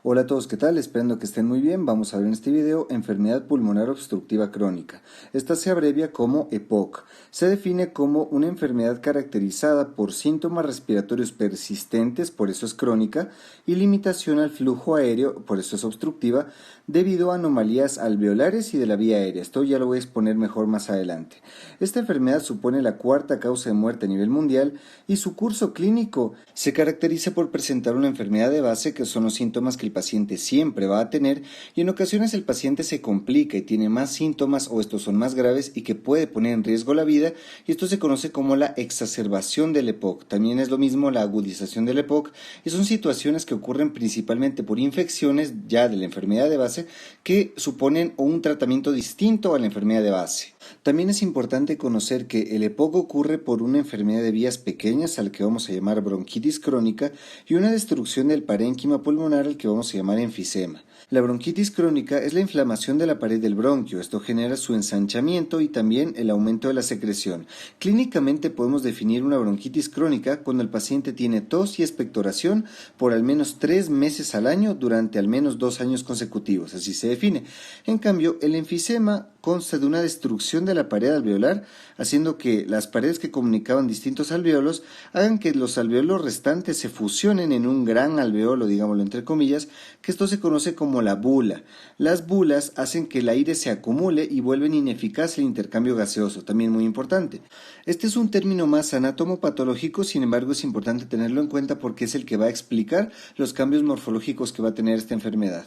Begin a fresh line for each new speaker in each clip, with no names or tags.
Hola a todos, ¿qué tal? Esperando que estén muy bien. Vamos a ver en este video enfermedad pulmonar obstructiva crónica. Esta se abrevia como EPOC. Se define como una enfermedad caracterizada por síntomas respiratorios persistentes, por eso es crónica, y limitación al flujo aéreo, por eso es obstructiva, debido a anomalías alveolares y de la vía aérea. Esto ya lo voy a exponer mejor más adelante. Esta enfermedad supone la cuarta causa de muerte a nivel mundial y su curso clínico se caracteriza por presentar una enfermedad de base, que son los síntomas que el paciente siempre va a tener, y en ocasiones el paciente se complica y tiene más síntomas o estos son más graves y que puede poner en riesgo la vida, y esto se conoce como la exacerbación del EPOC. También es lo mismo la agudización del EPOC, y son situaciones que ocurren principalmente por infecciones ya de la enfermedad de base que suponen un tratamiento distinto a la enfermedad de base. También es importante conocer que el EPOC ocurre por una enfermedad de vías pequeñas, al que vamos a llamar bronquitis crónica, y una destrucción del parénquima pulmonar, al que vamos a llamar enfisema. La bronquitis crónica es la inflamación de la pared del bronquio. Esto genera su ensanchamiento y también el aumento de la secreción. Clínicamente podemos definir una bronquitis crónica cuando el paciente tiene tos y expectoración por al menos 3 meses al año durante al menos 2 años consecutivos, así se define. En cambio, el enfisema consta de una destrucción de la pared alveolar, haciendo que las paredes que comunicaban distintos alveolos hagan que los alveolos restantes se fusionen en un gran alveolo, digámoslo entre comillas, que esto se conoce como la bula. Las bulas hacen que el aire se acumule y vuelven ineficaz el intercambio gaseoso, también muy importante. Este es un término más anatomopatológico, sin embargo es importante tenerlo en cuenta porque es el que va a explicar los cambios morfológicos que va a tener esta enfermedad.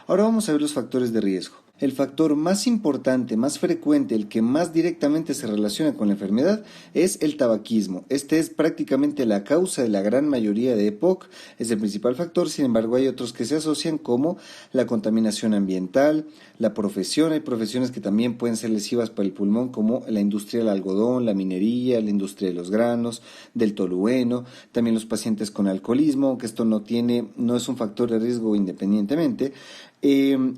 Ahora vamos a ver los factores de riesgo. El factor más importante, más frecuente, el que más directamente se relaciona con la enfermedad es el tabaquismo. Este es prácticamente la causa de la gran mayoría de EPOC, es el principal factor. Sin embargo, hay otros que se asocian, como la contaminación ambiental, la profesión. Hay profesiones que también pueden ser lesivas para el pulmón, como la industria del algodón, la minería, la industria de los granos, del tolueno, también los pacientes con alcoholismo, aunque esto no es un factor de riesgo independientemente.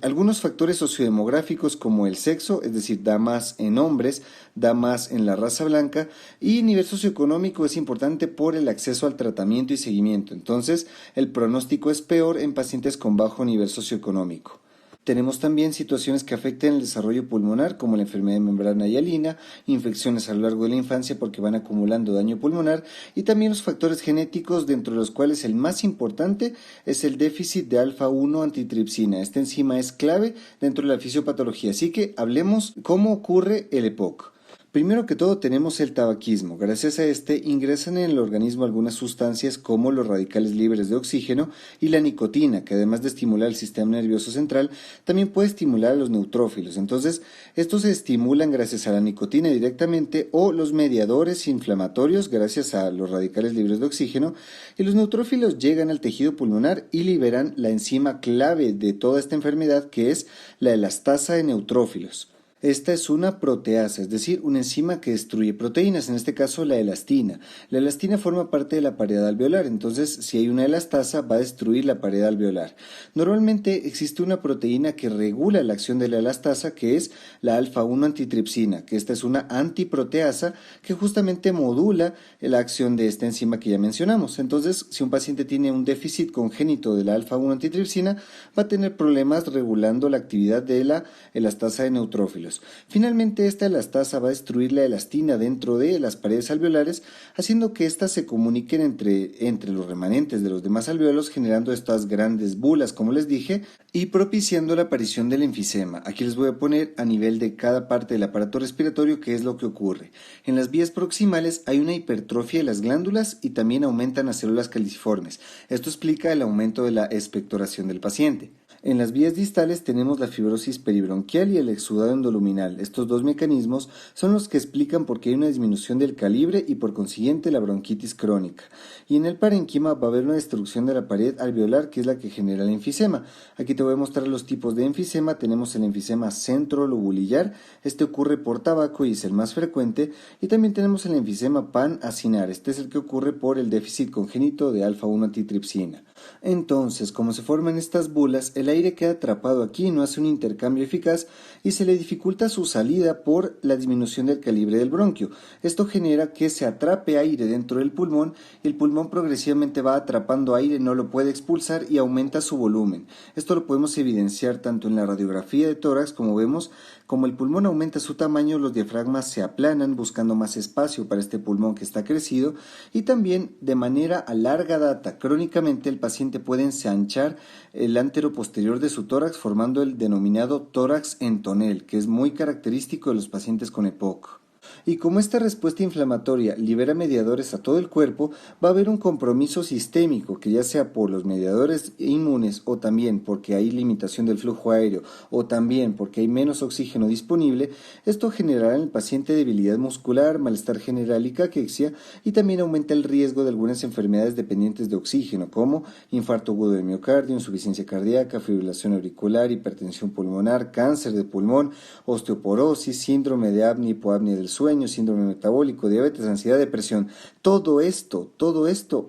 Algunos factores sociodemográficos, como el sexo, es decir, da más en hombres, da más en la raza blanca, y nivel socioeconómico es importante por el acceso al tratamiento y seguimiento. Entonces, el pronóstico es peor en pacientes con bajo nivel socioeconómico. Tenemos también situaciones que afectan el desarrollo pulmonar, como la enfermedad de membrana hialina, infecciones a lo largo de la infancia porque van acumulando daño pulmonar, y también los factores genéticos, dentro de los cuales el más importante es el déficit de alfa-1 antitripsina. Esta enzima es clave dentro de la fisiopatología, así que hablemos cómo ocurre el EPOC. Primero que todo tenemos el tabaquismo. Gracias a este ingresan en el organismo algunas sustancias como los radicales libres de oxígeno y la nicotina, que además de estimular el sistema nervioso central, también puede estimular a los neutrófilos. Entonces, estos se estimulan gracias a la nicotina directamente, o los mediadores inflamatorios gracias a los radicales libres de oxígeno, y los neutrófilos llegan al tejido pulmonar y liberan la enzima clave de toda esta enfermedad, que es la elastasa de neutrófilos. Esta es una proteasa, es decir, una enzima que destruye proteínas, en este caso la elastina. La elastina forma parte de la pared alveolar, entonces si hay una elastasa va a destruir la pared alveolar. Normalmente existe una proteína que regula la acción de la elastasa, que es la alfa-1 antitripsina, que esta es una antiproteasa que justamente modula la acción de esta enzima que ya mencionamos. Entonces, si un paciente tiene un déficit congénito de la alfa-1 antitripsina, va a tener problemas regulando la actividad de la elastasa de neutrófilos. Finalmente, esta elastasa va a destruir la elastina dentro de las paredes alveolares, haciendo que éstas se comuniquen entre los remanentes de los demás alveolos, generando estas grandes bulas, como les dije, y propiciando la aparición del enfisema. Aquí les voy a poner a nivel de cada parte del aparato respiratorio qué es lo que ocurre. En las vías proximales hay una hipertrofia de las glándulas y también aumentan las células caliciformes. Esto explica el aumento de la expectoración del paciente. En las vías distales tenemos la fibrosis peribronquial y el exudado endoluminal. Estos dos mecanismos son los que explican por qué hay una disminución del calibre y por consiguiente la bronquitis crónica. Y en el parénquima va a haber una destrucción de la pared alveolar, que es la que genera el enfisema. Aquí te voy a mostrar los tipos de enfisema. Tenemos el enfisema centrolobulillar. Este ocurre por tabaco y es el más frecuente. Y también tenemos el enfisema pan-acinar. Este es el que ocurre por el déficit congénito de alfa-1 antitripsina. Entonces, como se forman estas bulas, el aire queda atrapado aquí, no hace un intercambio eficaz y se le dificulta su salida por la disminución del calibre del bronquio. Esto genera que se atrape aire dentro del pulmón y el pulmón progresivamente va atrapando aire, no lo puede expulsar y aumenta su volumen. Esto lo podemos evidenciar tanto en la radiografía de tórax, como vemos, como el pulmón aumenta su tamaño, los diafragmas se aplanan buscando más espacio para este pulmón que está crecido, y también de manera a larga data, crónicamente el paciente puede ensanchar el antero posterior de su tórax formando el denominado tórax en tonel, que es muy característico de los pacientes con EPOC. Y como esta respuesta inflamatoria libera mediadores a todo el cuerpo, va a haber un compromiso sistémico que ya sea por los mediadores inmunes o también porque hay limitación del flujo aéreo o también porque hay menos oxígeno disponible, esto generará en el paciente debilidad muscular, malestar general y caquexia, y también aumenta el riesgo de algunas enfermedades dependientes de oxígeno como infarto agudo de miocardio, insuficiencia cardíaca, fibrilación auricular, hipertensión pulmonar, cáncer de pulmón, osteoporosis, síndrome de apnea y hipoapnea del sueño, síndrome metabólico, diabetes, ansiedad, depresión. Todo esto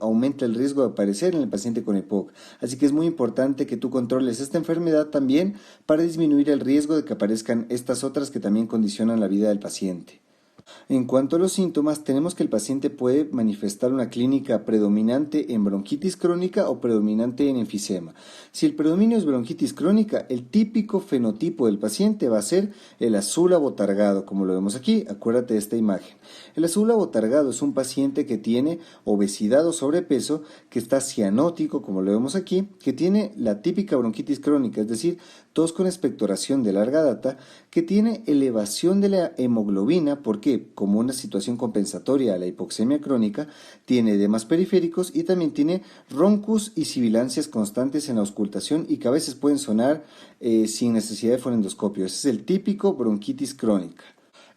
aumenta el riesgo de aparecer en el paciente con EPOC. Así que es muy importante que tú controles esta enfermedad también para disminuir el riesgo de que aparezcan estas otras que también condicionan la vida del paciente. En cuanto a los síntomas, tenemos que el paciente puede manifestar una clínica predominante en bronquitis crónica o predominante en enfisema. Si el predominio es bronquitis crónica, el típico fenotipo del paciente va a ser el azul abotargado, como lo vemos aquí. Acuérdate de esta imagen. El azul abotargado es un paciente que tiene obesidad o sobrepeso, que está cianótico, como lo vemos aquí, que tiene la típica bronquitis crónica, es decir, tos con expectoración de larga data, que tiene elevación de la hemoglobina, porque como una situación compensatoria a la hipoxemia crónica, tiene edemas periféricos y también tiene roncus y sibilancias constantes en la auscultación y que a veces pueden sonar sin necesidad de fonendoscopio. Ese es el típico bronquitis crónica.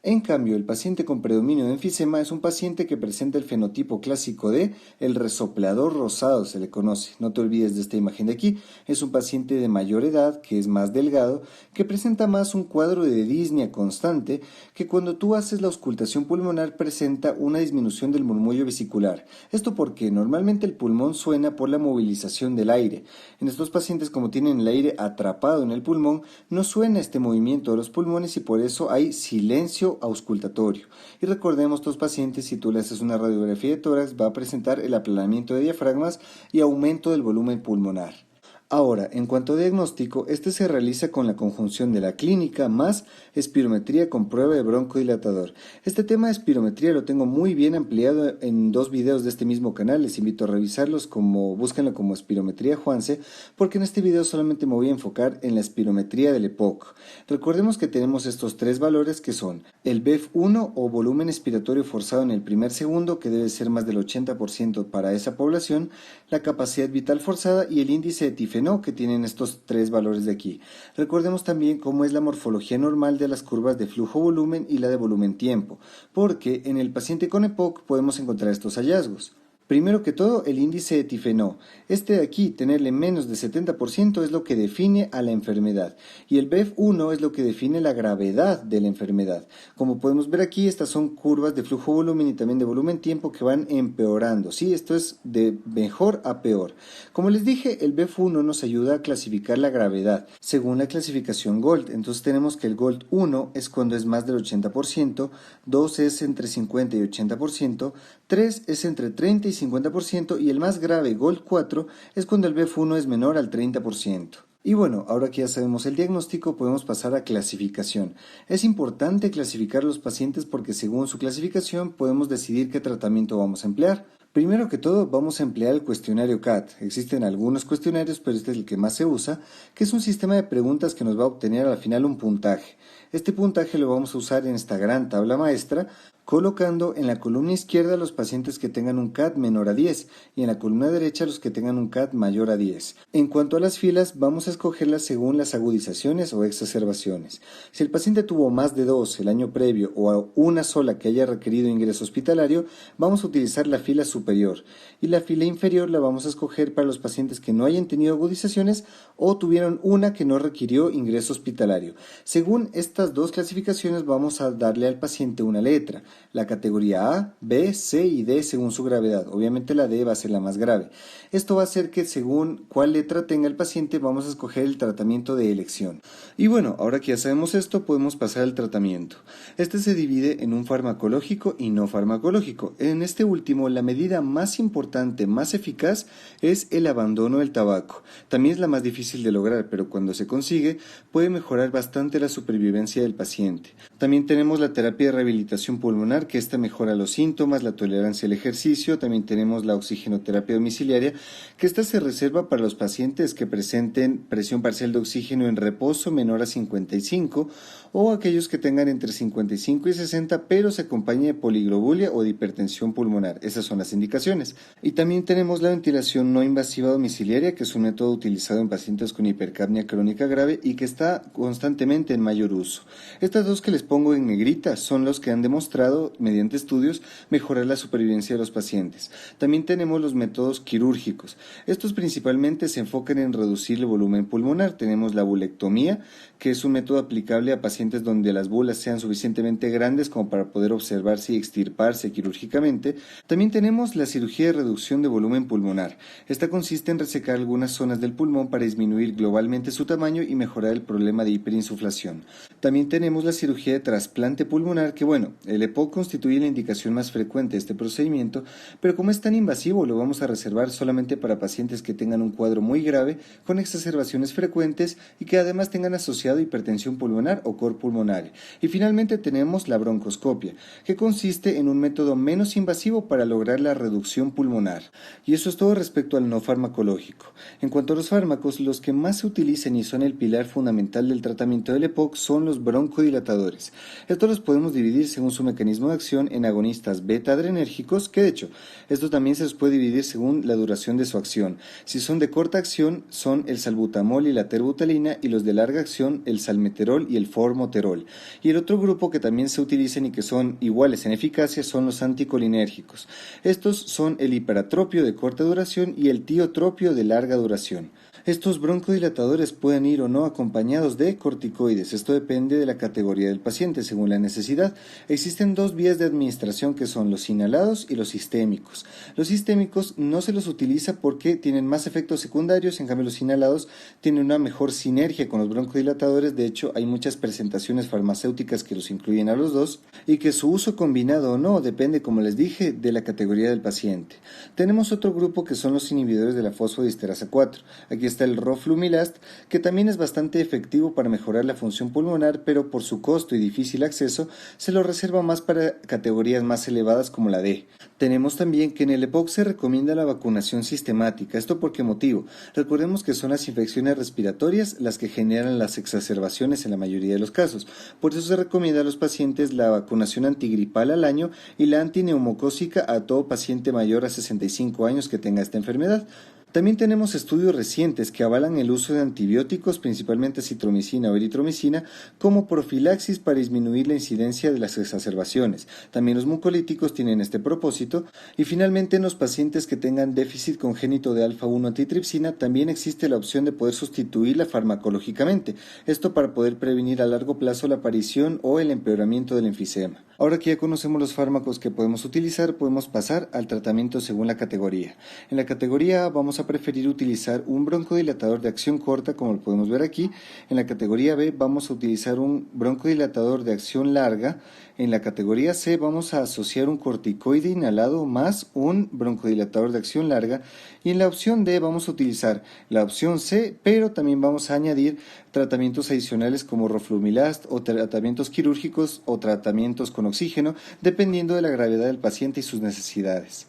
En cambio, el paciente con predominio de enfisema es un paciente que presenta el fenotipo clásico de el resoplador rosado, se le conoce. No te olvides de esta imagen de aquí. Es un paciente de mayor edad, que es más delgado, que presenta más un cuadro de disnea constante, que cuando tú haces la auscultación pulmonar presenta una disminución del murmullo vesicular. Esto porque normalmente el pulmón suena por la movilización del aire. En estos pacientes, como tienen el aire atrapado en el pulmón, no suena este movimiento de los pulmones y por eso hay silencio auscultatorio. Y recordemos, estos pacientes, si tú le haces una radiografía de tórax, va a presentar el aplanamiento de diafragmas y aumento del volumen pulmonar. Ahora, en cuanto a diagnóstico, este se realiza con la conjunción de la clínica más espirometría con prueba de broncodilatador. Este tema de espirometría lo tengo muy bien ampliado en 2 videos de este mismo canal, les invito a revisarlos, búsquenlo como espirometría Juanse, porque en este video solamente me voy a enfocar en la espirometría del EPOC. Recordemos que tenemos estos 3 valores que son el BEF1 o volumen expiratorio forzado en el primer segundo, que debe ser más del 80% para esa población, la capacidad vital forzada y el índice de tifenol, que tienen estos 3 valores de aquí. Recordemos también cómo es la morfología normal de las curvas de flujo-volumen y la de volumen-tiempo, porque en el paciente con EPOC podemos encontrar estos hallazgos. Primero que todo, el índice de tifenol. Este de aquí, tenerle menos de 70%, es lo que define a la enfermedad. Y el BEF1 es lo que define la gravedad de la enfermedad. Como podemos ver aquí, estas son curvas de flujo-volumen y también de volumen-tiempo que van empeorando. Sí, esto es de mejor a peor. Como les dije, el BEF1 nos ayuda a clasificar la gravedad según la clasificación GOLD. Entonces tenemos que el GOLD 1 es cuando es más del 80%, 2 es entre 50 y 80%, 3 es entre 30 y 50% y el más grave, GOLD 4, es cuando el BEF1 es menor al 30%. Y bueno, ahora que ya sabemos el diagnóstico, podemos pasar a clasificación. Es importante clasificar a los pacientes porque según su clasificación podemos decidir qué tratamiento vamos a emplear. Primero que todo, vamos a emplear el cuestionario CAT. Existen algunos cuestionarios, pero este es el que más se usa, que es un sistema de preguntas que nos va a obtener al final un puntaje. Este puntaje lo vamos a usar en esta gran tabla maestra, colocando en la columna izquierda los pacientes que tengan un CAT menor a 10 y en la columna derecha los que tengan un CAT mayor a 10. En cuanto a las filas, vamos a escogerlas según las agudizaciones o exacerbaciones. Si el paciente tuvo más de 2 el año previo o una sola que haya requerido ingreso hospitalario, vamos a utilizar la fila superior, y la fila inferior la vamos a escoger para los pacientes que no hayan tenido agudizaciones o tuvieron una que no requirió ingreso hospitalario. Según estas 2 clasificaciones vamos a darle al paciente una letra. la categoría A, B, C y D según su gravedad. Obviamente la D va a ser la más grave. Esto va a hacer que según cuál letra tenga el paciente vamos a escoger el tratamiento de elección. Y bueno, ahora que ya sabemos esto, podemos pasar al tratamiento. Este se divide en un farmacológico y no farmacológico. En este último, la medida más importante, más eficaz, es el abandono del tabaco. También es la más difícil de lograr, pero cuando se consigue, puede mejorar bastante la supervivencia del paciente. También tenemos la terapia de rehabilitación pulmonar, que esta mejora los síntomas, la tolerancia al ejercicio. También tenemos la oxigenoterapia domiciliaria, que esta se reserva para los pacientes que presenten presión parcial de oxígeno en reposo menor a 55 o aquellos que tengan entre 55 y 60 pero se acompañe de poliglobulia o de hipertensión pulmonar. Esas son las indicaciones. Y también tenemos la ventilación no invasiva domiciliaria, que es un método utilizado en pacientes con hipercapnia crónica grave y que está constantemente en mayor uso. Estas dos que les pongo en negrita son los que han demostrado mediante estudios mejorar la supervivencia de los pacientes. También tenemos los métodos quirúrgicos. Estos principalmente se enfocan en reducir el volumen pulmonar. Tenemos la bulectomía, que es un método aplicable a pacientes donde las bulas sean suficientemente grandes como para poder observarse y extirparse quirúrgicamente. También tenemos la cirugía de reducción de volumen pulmonar. Esta consiste en resecar algunas zonas del pulmón para disminuir globalmente su tamaño y mejorar el problema de hiperinsuflación. También tenemos la cirugía de trasplante pulmonar, que el EPOC constituye la indicación más frecuente de este procedimiento, pero como es tan invasivo lo vamos a reservar solamente para pacientes que tengan un cuadro muy grave, con exacerbaciones frecuentes y que además tengan asociado hipertensión pulmonar o cor pulmonar. Y finalmente tenemos la broncoscopia, que consiste en un método menos invasivo para lograr la reducción pulmonar. Y eso es todo respecto al no farmacológico. En cuanto a los fármacos, los que más se utilizan y son el pilar fundamental del tratamiento del EPOC son los broncodilatadores. Estos los podemos dividir según su mecanismo de acción en agonistas beta-adrenérgicos, que de hecho, estos también se los puede dividir según la duración de su acción. Si son de corta acción, son el salbutamol y la terbutalina, y los de larga acción, el salmeterol y el formoterol. Y el otro grupo que también se utilizan y que son iguales en eficacia son los anticolinérgicos. Estos son el hiperatropio de corta duración y el tiotropio de larga duración. Estos broncodilatadores pueden ir o no acompañados de corticoides. Esto depende de la categoría del paciente, según la necesidad. Existen dos vías de administración que son los inhalados y los sistémicos. Los sistémicos no se los utiliza porque tienen más efectos secundarios, en cambio los inhalados tienen una mejor sinergia con los broncodilatadores. De hecho, hay muchas presentaciones farmacéuticas que los incluyen a los dos y que su uso combinado o no depende, como les dije, de la categoría del paciente. Tenemos otro grupo que son los inhibidores de la fosfodiesterasa 4. Aquí está el roflumilast, que también es bastante efectivo para mejorar la función pulmonar, pero por su costo y difícil acceso se lo reserva más para categorías más elevadas como la D. Tenemos también que en el EPOC se recomienda la vacunación sistemática. ¿Esto por qué motivo? Recordemos que son las infecciones respiratorias las que generan las exacerbaciones en la mayoría de los casos. Por eso se recomienda a los pacientes la vacunación antigripal al año y la antineumocócica a todo paciente mayor a 65 años que tenga esta enfermedad. También tenemos estudios recientes que avalan el uso de antibióticos, principalmente citromicina o eritromicina, como profilaxis para disminuir la incidencia de las exacerbaciones. También los mucolíticos tienen este propósito. Y finalmente, en los pacientes que tengan déficit congénito de alfa-1 antitripsina, también existe la opción de poder sustituirla farmacológicamente. Esto para poder prevenir a largo plazo la aparición o el empeoramiento del enfisema. Ahora que ya conocemos los fármacos que podemos utilizar, podemos pasar al tratamiento según la categoría. En la categoría A vamos a preferir utilizar un broncodilatador de acción corta, como lo podemos ver aquí. En la categoría B vamos a utilizar un broncodilatador de acción larga. En la categoría C vamos a asociar un corticoide inhalado más un broncodilatador de acción larga. Y en la opción D vamos a utilizar la opción C, pero también vamos a añadir tratamientos adicionales como roflumilast o tratamientos quirúrgicos o tratamientos con oxígeno, dependiendo de la gravedad del paciente y sus necesidades.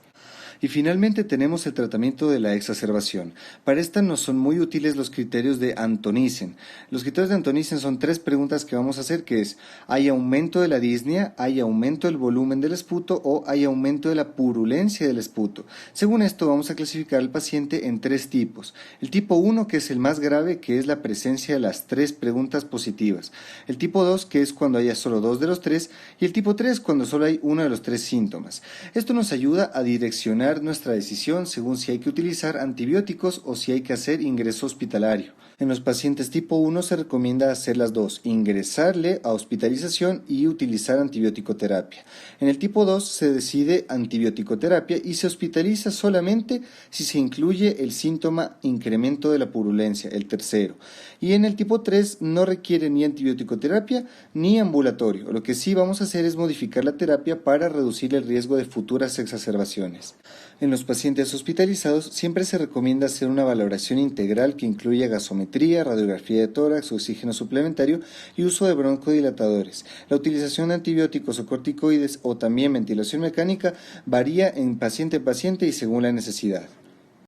Y finalmente tenemos el tratamiento de la exacerbación. Para esta nos son muy útiles los criterios de Antonisen. Los criterios de Antonisen son 3 preguntas que vamos a hacer, que es: ¿hay aumento de la disnea, hay aumento del volumen del esputo o hay aumento de la purulencia del esputo? Según esto vamos a clasificar al paciente en 3 tipos. El tipo 1, que es el más grave, que es la presencia de las 3 preguntas positivas. El tipo 2, que es cuando haya solo 2 de los 3, y el tipo 3, cuando solo hay uno de los 3 síntomas. Esto nos ayuda a direccionar tomar nuestra decisión según si hay que utilizar antibióticos o si hay que hacer ingreso hospitalario. En los pacientes tipo 1 se recomienda hacer las dos, ingresarle a hospitalización y utilizar antibiótico-terapia. En el tipo 2 se decide antibiótico-terapia y se hospitaliza solamente si se incluye el síntoma incremento de la purulencia, el tercero. Y en el tipo 3 no requiere ni antibiótico-terapia ni ambulatorio. Lo que sí vamos a hacer es modificar la terapia para reducir el riesgo de futuras exacerbaciones. En los pacientes hospitalizados siempre se recomienda hacer una valoración integral que incluya gasometría, radiografía de tórax, oxígeno suplementario y uso de broncodilatadores. La utilización de antibióticos o corticoides o también ventilación mecánica varía en paciente y según la necesidad.